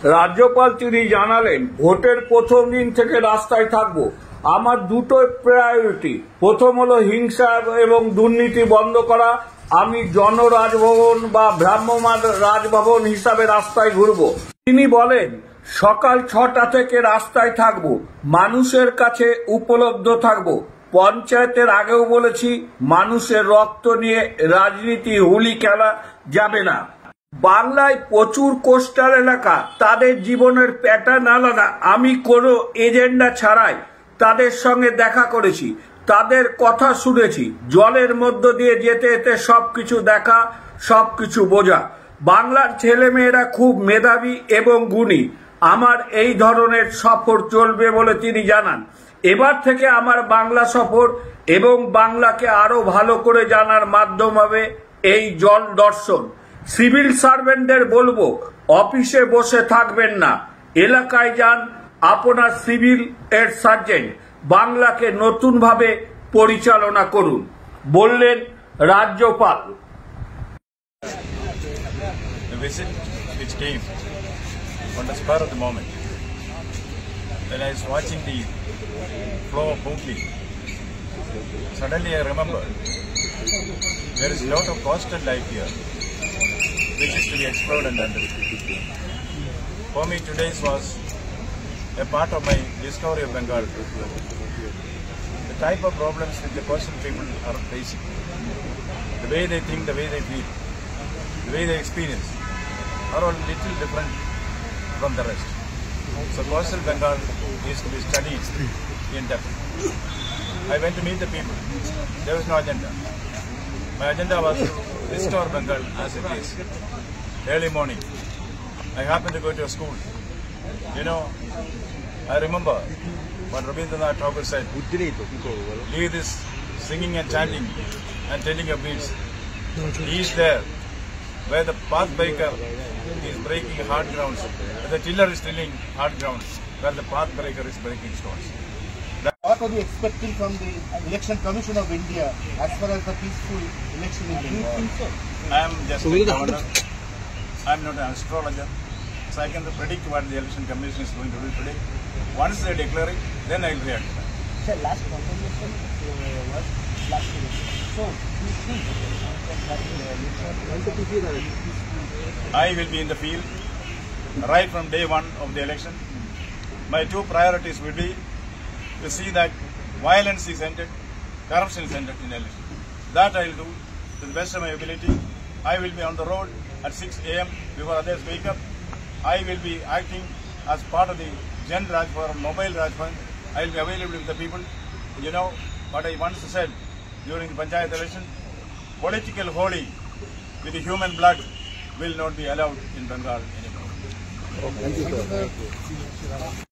রাজ্যপাল তিনি জানালেন, ভোটের প্রথম দিন থেকে রাস্তায় থাকবো। আমার দুটোই প্রায়োরিটি। প্রথম হলো হিংসা এবং দুর্নীতি বন্ধ করা। আমি জনরাজভবন বা ভ্রাম্যমাণ রাজভবন হিসাবে রাস্তায় ঘুরবো। তিনি বলেন, সকাল 6টা থেকে রাস্তায় থাকবো, মানুষের কাছে উপলব্ধ থাকবো। পঞ্চায়েতের আগেও বলেছি, মানুষের রক্ত নিয়ে রাজনীতি হুলি খেলা যাবে না। বাংলায় প্রচুর কোস্টাল এলাকা, তাদের জীবনের প্যাটার্ন আলাদা। আমি কোনো এজেন্ডা ছাড়াই তাদের সঙ্গে দেখা করেছি, তাদের কথা শুনেছি। জলের মধ্য দিয়ে যেতে যেতে সবকিছু দেখা, সবকিছু বোঝা। বাংলার ছেলেমেয়েরা খুব মেধাবী এবং গুণী। আমার এই ধরনের সফর চলবে বলে তিনি জানান। এবার থেকে আমার বাংলা সফর এবং বাংলাকে আরো ভালো করে জানার মাধ্যম হবে এই জল দর্শন। সিভিল সার্ভেন্টদের বলবো, অফিসে বসে থাকবেন না, এলাকায় যান। আপনার সিভিল এর সার্জেন্ট বাংলাকে নতুনভাবে পরিচালনা করুন, বললেন রাজ্যপাল। The visit which came on the spur of the moment, when I was watching the flow of Hooghly, suddenly I remember there is a lot of coastal life here which is to be explored and understood. For me, today's was a part of my discovery of Bengal. The type of problems which the coastal people are facing, the way they think, the way they feel, the way they experience, are all little different from the rest. So coastal Bengal is to be studied in depth. I went to meet the people. There was no agenda. My agenda was to restore Bengal as it is. Early morning, I happened to go to a school. You know, I remember what Rabindranath Tagore said, leave this singing and chanting and telling of beads. He is there where the pathbreaker is breaking hard grounds, where the tiller is tilling hard grounds, where the pathbreaker is breaking stones. What are you expecting from the Election Commission of India as far as the peaceful election in Bengal? I am just a governor. I am not an astrologer, so I can predict what the Election Commission is going to do today. Once they declare it, then I will react to that. Sir, last confirmation was last week. So, you think I will be in the field right from day one of the election. My two priorities will be to see that violence is ended, corruption is ended in election. That I will do to the best of my ability. I will be on the road at 6 a.m. before others wake up. I will be acting as part of the Gen Rajbhavan, mobile Rajbhavan. I will be available with the people. You know what I once said during the Panchayat election? Political holy with the human blood will not be allowed in Bengal anymore. Thank you, sir.